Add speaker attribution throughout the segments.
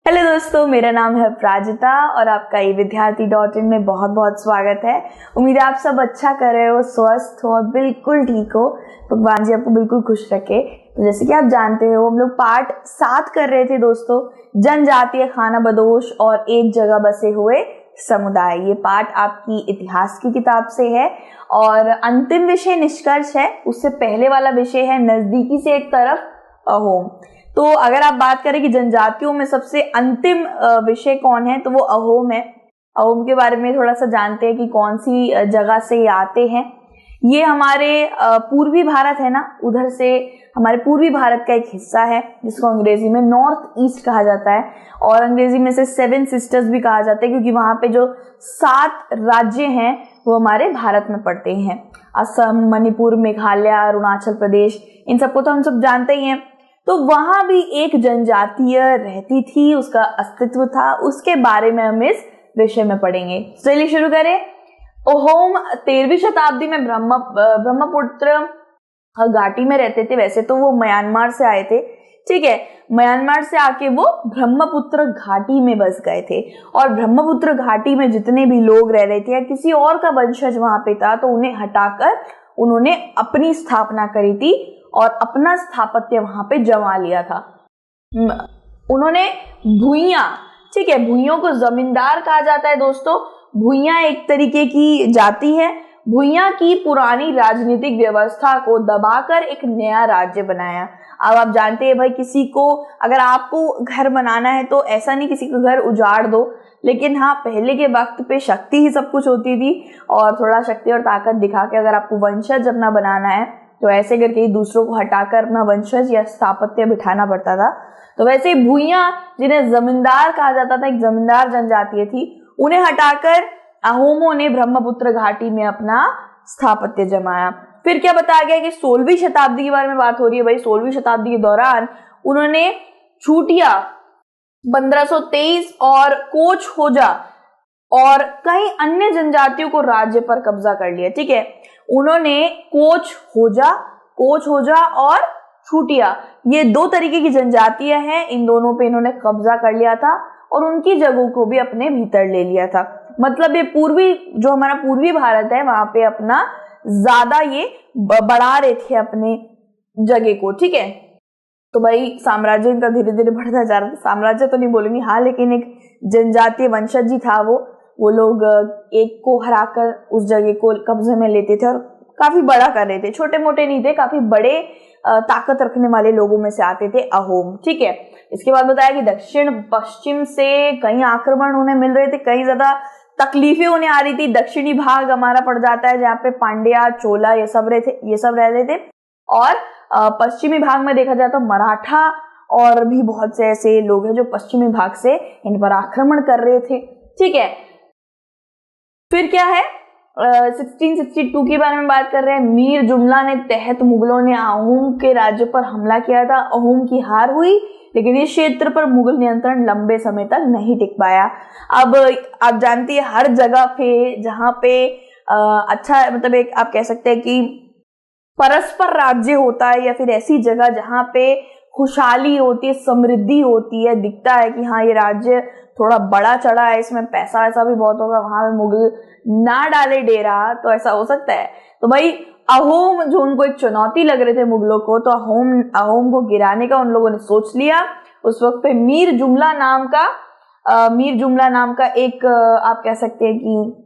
Speaker 1: Hello दोस्तों, मेरा नाम है प्राजिता और आपका विद्यार्थी.in में बहुत बहुत स्वागत है। उम्मीद है आप सब अच्छा कर रहे हो, स्वस्थ हो और बिल्कुल ठीक हो। भगवान जी आपको बिल्कुल खुश रखे। तो जैसे कि आप जानते हो, हम लोग पार्ट 7 कर रहे थे दोस्तों, जनजातीय खानाबदोश और एक जगह बसे हुए समुदाय। ये पार्ट आपकी इतिहास की किताब से है और अंतिम विषय निष्कर्ष है। उससे पहले वाला विषय है नजदीकी से एक तरफ अहोम। तो अगर आप बात करें कि जनजातियों में सबसे अंतिम विषय कौन है, तो वो अहोम है। अहोम के बारे में थोड़ा सा जानते हैं कि कौन सी जगह से ये आते हैं। ये हमारे पूर्वी भारत है ना, उधर से हमारे पूर्वी भारत का एक हिस्सा है जिसको अंग्रेजी में नॉर्थ ईस्ट कहा जाता है और अंग्रेजी में से 7 सिस्टर्स भी कहा जाता है, क्योंकि वहां पे जो 7 राज्य हैं वो हमारे भारत में पड़ते हैं। असम, मणिपुर, मेघालय, अरुणाचल प्रदेश, इन सबको तो हम सब जानते ही हैं। तो वहां भी एक जनजातीय रहती थी, उसका अस्तित्व था, उसके बारे में हम इस विषय में पढ़ेंगे। चलिए शुरू करें। अहोम 13वीं शताब्दी में ब्रह्मपुत्र घाटी में रहते थे। वैसे तो वो म्यांमार से आए थे, ठीक है। म्यांमार से आके वो ब्रह्मपुत्र घाटी में बस गए थे और ब्रह्मपुत्र घाटी में जितने भी लोग रह रहे थे या किसी और का वंशज वहां पे था, तो उन्हें हटाकर उन्होंने अपनी स्थापना करी थी और अपना स्थापत्य वहां पे जमा लिया था। उन्होंने भुइयां, ठीक है, भुइयों को जमींदार कहा जाता है दोस्तों। भुइयां एक तरीके की जाति है। भुइयां की पुरानी राजनीतिक व्यवस्था को दबाकर एक नया राज्य बनाया। अब आप जानते हैं भाई, किसी को अगर आपको घर बनाना है तो ऐसा नहीं किसी का घर उजाड़ दो, लेकिन हाँ, पहले के वक्त पे शक्ति ही सब कुछ होती थी और थोड़ा शक्ति और ताकत दिखा के अगर आपको वंशज अपना बनाना है तो ऐसे करके दूसरों को हटाकर अपना वंशज या स्थापत्य बिठाना पड़ता था। तो वैसे भुइयां, जिन्हें जमींदार कहा जाता था, एक जमींदार जनजाति थी, उन्हें हटाकर अहोमों ने ब्रह्मपुत्र घाटी में अपना स्थापत्य जमाया। फिर क्या बताया गया कि 16वीं शताब्दी के बारे में बात हो रही है भाई। 16वीं शताब्दी के दौरान उन्होंने चूटिया 1523 और कोच होजा और कई अन्य जनजातियों को राज्य पर कब्जा कर लिया, ठीक है। उन्होंने कोच होजा और छूटिया, ये 2 तरीके की जनजातियां हैं, इन दोनों पे इन्होंने कब्जा कर लिया था और उनकी जगहों को भी अपने भीतर ले लिया था। मतलब ये जो हमारा पूर्वी भारत है, वहां पे अपना ज्यादा ये बढ़ा रहे थे अपने जगह को, ठीक है। तो भाई साम्राज्य इनका धीरे धीरे बढ़ता जा रहा था। साम्राज्य तो नहीं बोलूंगी, हाँ, लेकिन एक जनजातीय वंशज ही था वो लोग एक को हराकर उस जगह को कब्जे में लेते थे और काफी बड़ा कर रहे थे। छोटे मोटे नहीं थे, काफी बड़े ताकत रखने वाले लोगों में से आते थे अहोम, ठीक है। इसके बाद बताया कि दक्षिण पश्चिम से कई आक्रमण उन्हें मिल रहे थे, कई ज्यादा तकलीफें उन्हें आ रही थी। दक्षिणी भाग हमारा पड़ जाता है जहाँ पे पांड्या, चोला ये सब रह रहे थे और पश्चिमी भाग में देखा जाए तो मराठा और भी बहुत से ऐसे लोग हैं जो पश्चिमी भाग से इन पर आक्रमण कर रहे थे, ठीक है। फिर क्या है, 1662 के बारे में बात कर रहे हैं। मीर जुमला ने तहत मुगलों ने अहोम के राज्य पर हमला किया था। अहोम की हार हुई, लेकिन इस क्षेत्र पर मुगल नियंत्रण लंबे समय तक नहीं टिक पाया। अब आप जानती है, हर जगह पे जहाँ पे अच्छा, मतलब एक आप कह सकते हैं कि परस्पर राज्य होता है या फिर ऐसी जगह जहाँ पे खुशहाली होती है, समृद्धि होती है, दिखता है कि हाँ ये राज्य थोड़ा बड़ा चढ़ा है, इसमें पैसा ऐसा भी बहुत होगा, वहां मुगल ना डाले डेरा, तो ऐसा हो सकता है। तो भाई अहोम जो उनको एक चुनौती लग रहे थे मुगलों को, तो अहोम को गिराने का उन लोगों ने सोच लिया। उस वक्त पे मीर जुमला नाम का एक आप कह सकते हैं कि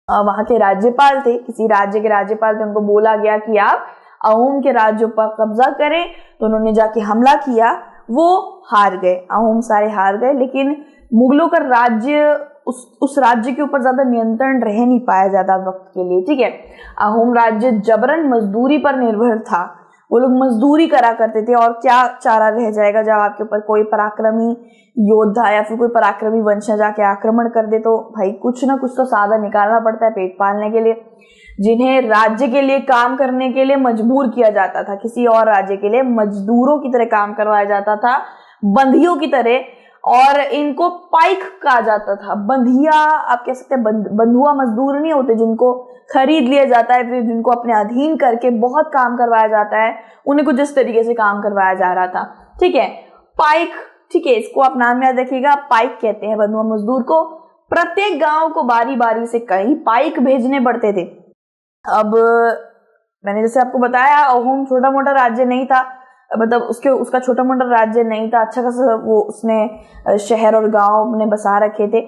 Speaker 1: वहां के राज्यपाल थे, किसी राज्य के राज्यपाल थे। उनको बोला गया कि आप अहोम के राज्यों पर कब्जा करें, तो उन्होंने जाके हमला किया। वो हार गए, अहोम सारे हार गए, लेकिन मुगलों का राज्य उस राज्य के ऊपर ज्यादा नियंत्रण रह नहीं पाया ज्यादा वक्त के लिए, ठीक है। अहोम राज्य जबरन मजदूरी पर निर्भर था। वो लोग मजदूरी करा करते थे और क्या चारा रह जाएगा जब आपके ऊपर कोई पराक्रमी योद्धा या फिर कोई पराक्रमी वंशज आके आक्रमण कर दे, तो भाई कुछ ना कुछ तो साधन निकालना पड़ता है पेट पालने के लिए। जिन्हें राज्य के लिए काम करने के लिए मजबूर किया जाता था, किसी और राज्य के लिए मजदूरों की तरह काम करवाया जाता था, बंधियों की तरह, और इनको पाइक कहा जाता था। बंधिया आप कह सकते हैं, बंधुआ मजदूर नहीं होते जिनको खरीद लिया जाता है, फिर जिनको अपने अधीन करके बहुत काम करवाया जाता है, उन्हें कुछ इस तरीके से काम करवाया जा रहा था, ठीक है। पाइक, ठीक है, इसको आप नाम याद रखिएगा, पाइक कहते हैं बंधुआ मजदूर को। प्रत्येक गांव को बारी बारी से कई पाइक भेजने पड़ते थे। अब मैंने जैसे आपको बताया, अहोम छोटा मोटा राज्य नहीं था, मतलब उसका छोटा मोटा राज्य नहीं था, अच्छा खासा वो उसने शहर और गांव अपने बसा रखे थे।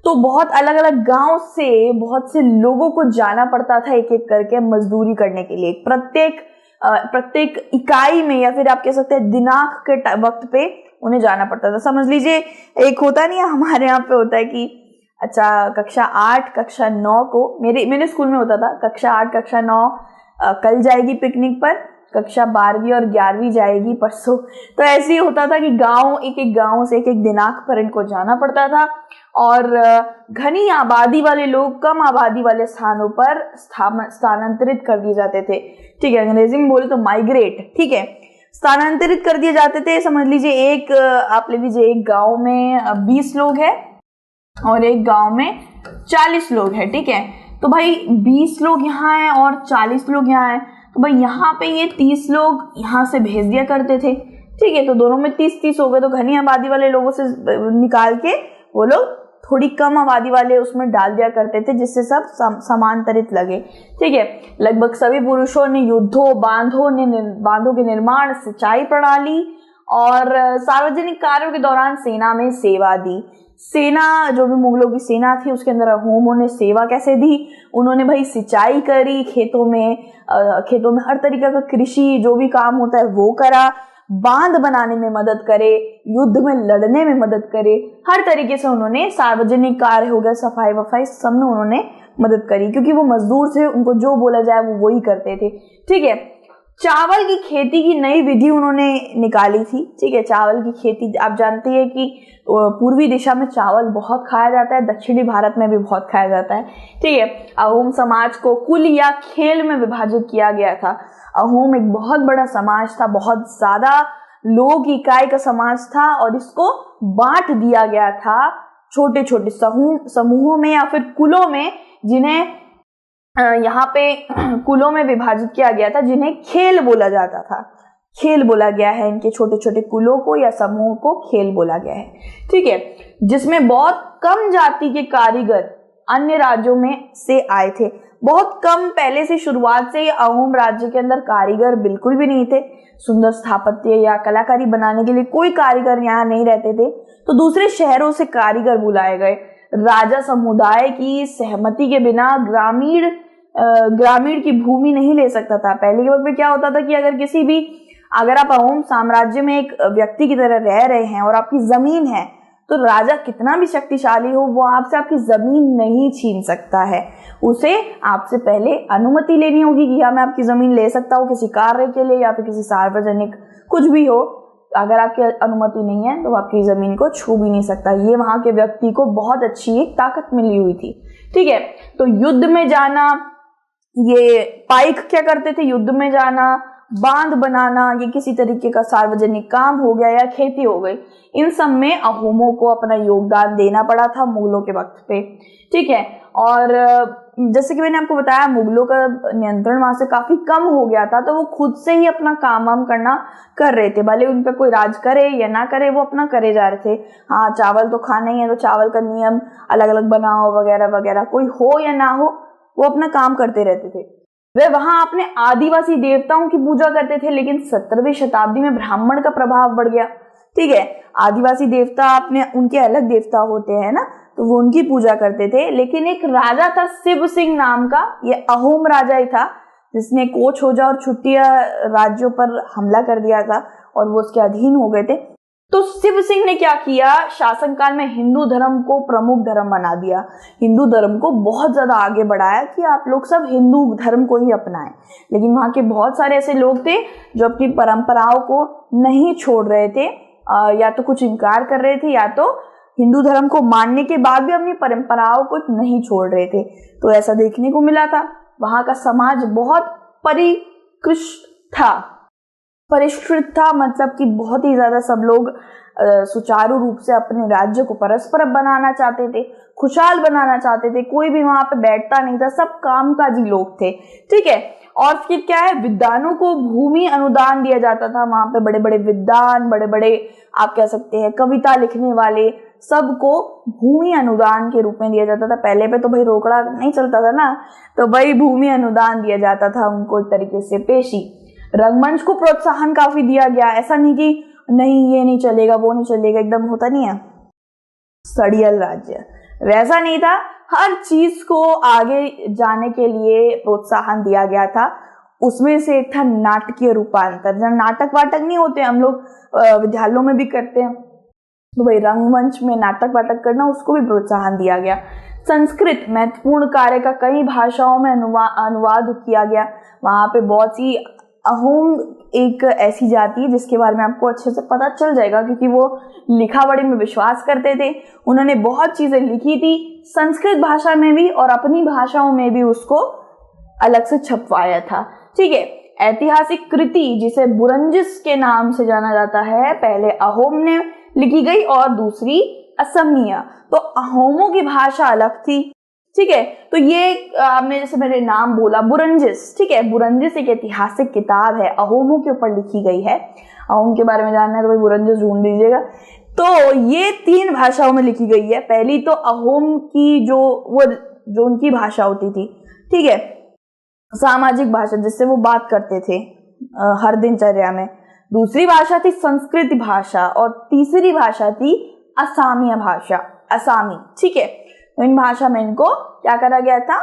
Speaker 1: तो बहुत अलग अलग गांव से बहुत से लोगों को जाना पड़ता था एक एक करके मजदूरी करने के लिए। प्रत्येक इकाई में, या फिर आप कह सकते हैं दिनांक के वक्त पे उन्हें जाना पड़ता था। समझ लीजिए, एक होता नहीं है हमारे यहाँ पे होता है कि अच्छा कक्षा 8 कक्षा 9 को, मेरे स्कूल में होता था कक्षा 8 कक्षा 9 कल जाएगी पिकनिक पर, कक्षा 12वीं और 11वीं जाएगी परसों। तो ऐसे ही होता था कि एक एक गांव से एक एक दिनांक पर इनको जाना पड़ता था। और घनी आबादी वाले लोग कम आबादी वाले स्थानों पर स्थानांतरित कर दिए जाते थे। ठीक है, अंग्रेजी में बोले तो माइग्रेट। ठीक है, स्थानांतरित कर दिए जाते थे। समझ लीजिए आप ले लीजिए एक गांव में 20 लोग हैं और एक गांव में 40 लोग हैं। ठीक है, तो भाई 20 लोग यहाँ हैं और 40 लोग यहाँ हैं, तो भाई यहाँ पे ये 30 लोग यहाँ से भेज दिया करते थे। ठीक है, तो दोनों में 30-30 हो गए, तो घनी आबादी वाले लोगों से निकाल के वो लोग थोड़ी कम आबादी वाले उसमें डाल दिया करते थे, जिससे सब समांतरित लगे। ठीक है, लगभग सभी पुरुषों ने युद्धों, बांधों के निर्माण, सिंचाई प्रणाली और सार्वजनिक कार्यों के दौरान सेना में सेवा दी। सेना, जो भी मुगलों की सेना थी उसके अंदर अहोमों ने सेवा कैसे दी, उन्होंने भाई सिंचाई करी, खेतों में हर तरीके का कृषि जो भी काम होता है वो करा, बांध बनाने में मदद करे, युद्ध में लड़ने में मदद करे, हर तरीके से उन्होंने सार्वजनिक कार्य हो गया, सफाई वफाई, सब में उन्होंने मदद करी, क्योंकि वो मजदूर थे, उनको जो बोला जाए वो वही करते थे। ठीक है, चावल की खेती की नई विधि उन्होंने निकाली थी। ठीक है, चावल की खेती आप जानते हैं कि पूर्वी दिशा में चावल बहुत खाया जाता है, दक्षिणी भारत में भी बहुत खाया जाता है। ठीक है, अहोम समाज को कुल या खेल में विभाजित किया गया था। अहोम एक बहुत बड़ा समाज था, बहुत ज्यादा लोगों की इकाई का समाज था, और इसको बांट दिया गया था छोटे छोटे समूहों में या फिर कुलों में, जिन्हें यहाँ पे कुलों में विभाजित किया गया था, जिन्हें खेल बोला जाता था। खेल बोला गया है इनके छोटे छोटे कुलों को या समूह को खेल बोला गया है। ठीक है, जिसमें बहुत कम जाति के कारीगर अन्य राज्यों में से आए थे। बहुत कम, पहले से शुरुआत से अहोम राज्य के अंदर कारीगर बिल्कुल भी नहीं थे। सुंदर स्थापत्य या कलाकारी बनाने के लिए कोई कारीगर यहाँ नहीं रहते थे, तो दूसरे शहरों से कारीगर बुलाए गए। राजा समुदाय की सहमति के बिना ग्रामीण की भूमि नहीं ले सकता था। पहले के वक्त में क्या होता था कि अगर आप अहोम साम्राज्य में एक व्यक्ति की तरह रह रहे हैं और आपकी जमीन है, तो राजा कितना भी शक्तिशाली हो, वो आपसे आपकी जमीन नहीं छीन सकता है। उसे आपसे पहले अनुमति लेनी होगी कि हाँ मैं आपकी जमीन ले सकता हूँ किसी कार्य के लिए या फिर किसी सार्वजनिक कुछ भी हो। अगर आपकी अनुमति नहीं है तो वो आपकी जमीन को छू भी नहीं सकता। ये वहां के व्यक्ति को बहुत अच्छी एक ताकत मिली हुई थी। ठीक है, तो युद्ध में जाना, ये पाइक क्या करते थे, युद्ध में जाना, बांध बनाना, ये किसी तरीके का सार्वजनिक काम हो गया या खेती हो गई, इन सब में अहोमों को अपना योगदान देना पड़ा था मुगलों के वक्त पे। ठीक है, और जैसे कि मैंने आपको बताया मुगलों का नियंत्रण वहां से काफी कम हो गया था, तो वो खुद से ही अपना काम वाम कर रहे थे। भले उन पर कोई राज करे या ना करे, वो अपना करे जा रहे थे। हाँ, चावल तो खाना ही है, तो चावल का नियम अलग अलग बनाओ वगैरह वगैरह, कोई हो या ना हो वो अपना काम करते रहते थे। वे वहां अपने आदिवासी देवताओं की पूजा करते थे, लेकिन 17वीं शताब्दी में ब्राह्मण का प्रभाव बढ़ गया। ठीक है, आदिवासी देवता उनके अलग देवता होते हैं ना, तो वो उनकी पूजा करते थे। लेकिन एक राजा था शिव सिंह नाम का, ये अहोम राजा ही था, जिसने कोच होजा और छुट्टिया राज्यों पर हमला कर दिया था और वो उसके अधीन हो गए थे। तो शिव सिंह ने क्या किया, शासनकाल में हिंदू धर्म को प्रमुख धर्म बना दिया, हिंदू धर्म को बहुत ज्यादा आगे बढ़ाया कि आप लोग सब हिंदू धर्म को ही अपनाएं। लेकिन वहां के बहुत सारे ऐसे लोग थे जो अपनी परंपराओं को नहीं छोड़ रहे थे, या तो कुछ इनकार कर रहे थे या तो हिंदू धर्म को मानने के बाद भी अपनी परंपराओं को नहीं छोड़ रहे थे। तो ऐसा देखने को मिला था। वहां का समाज बहुत परिष्कृत था, मतलब कि बहुत ही ज्यादा सब लोग सुचारू रूप से अपने राज्य को परस्पर बनाना चाहते थे, खुशहाल बनाना चाहते थे। कोई भी वहां पे बैठता नहीं था, सब कामकाजी लोग थे। ठीक है, और फिर क्या है, विद्वानों को भूमि अनुदान दिया जाता था। वहां पे बड़े बड़े विद्वान, बड़े बड़े आप कह सकते हैं कविता लिखने वाले, सबको भूमि अनुदान के रूप में दिया जाता था। पहले पे तो भाई रोकड़ा नहीं चलता था ना, तो भाई भूमि अनुदान दिया जाता था उनको एक तरीके से पेशी। रंगमंच को प्रोत्साहन काफी दिया गया, ऐसा नहीं कि नहीं ये नहीं चलेगा वो नहीं चलेगा, एकदम होता नहीं है सड़ियल राज्य, वैसा नहीं था। हर चीज को आगे जाने के लिए प्रोत्साहन दिया गया था। उसमें से एक था नाटकीय रूपांतर। जब नाटक वाटक नहीं होते, हम लोग विद्यालयों में भी करते हैं, तो भाई रंगमंच में नाटक वाटक करना, उसको भी प्रोत्साहन दिया गया। संस्कृत महत्वपूर्ण कार्य का कई भाषाओं में अनुवाद किया गया। वहां पे बहुत सी अहोम एक ऐसी जाति है जिसके बारे में आपको अच्छे से पता चल जाएगा, क्योंकि वो लिखावड़ी में विश्वास करते थे। उन्होंने बहुत चीजें लिखी थी संस्कृत भाषा में भी और अपनी भाषाओं में भी, उसको अलग से छपवाया था। ठीक है, ऐतिहासिक कृति जिसे बुरंजिस के नाम से जाना जाता है, पहले अहोम ने लिखी गई और दूसरी असमिया। तो अहोमों की भाषा अलग थी। ठीक है, तो ये आपने जैसे मेरे नाम बोला बुरंजिस, ठीक है, बुरंजिस एक ऐतिहासिक किताब है, अहोमों के ऊपर लिखी गई है। अहोम के बारे में जानना है तो भाई बुरंजिस ढूंढ लीजिएगा। तो ये 3 भाषाओं में लिखी गई है। पहली तो अहोम की जो उनकी भाषा होती थी, ठीक है, सामाजिक भाषा जिससे वो बात करते थे हर दिनचर्या में। दूसरी भाषा थी संस्कृत भाषा और तीसरी भाषा थी असामिया भाषा, असामी। ठीक है, तो इन भाषा में इनको क्या करा गया था,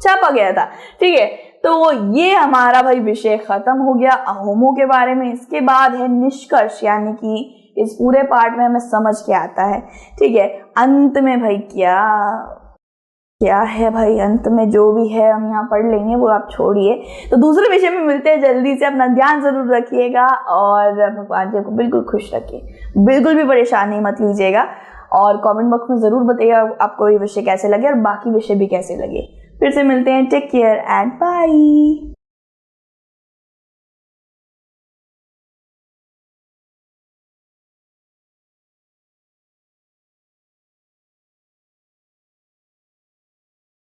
Speaker 1: छापा गया था। ठीक है, तो ये हमारा भाई विषय खत्म हो गया अहोमों के बारे में। इसके बाद है निष्कर्ष, यानी कि इस पूरे पार्ट में हमें समझ के आता है। ठीक है, अंत में भाई क्या है भाई, अंत में जो भी है हम यहाँ पढ़ लेंगे, वो आप छोड़िए। तो दूसरे विषय में मिलते हैं जल्दी से। अपना ध्यान जरूर रखिएगा और भगवान जी को बिल्कुल खुश रखिए, बिल्कुल भी परेशानी मत लीजिएगा। और कमेंट बॉक्स में जरूर बताइएगा आपको ये विषय कैसे लगे और बाकी विषय भी कैसे लगे। फिर से मिलते हैं, टेक केयर एंड बाय।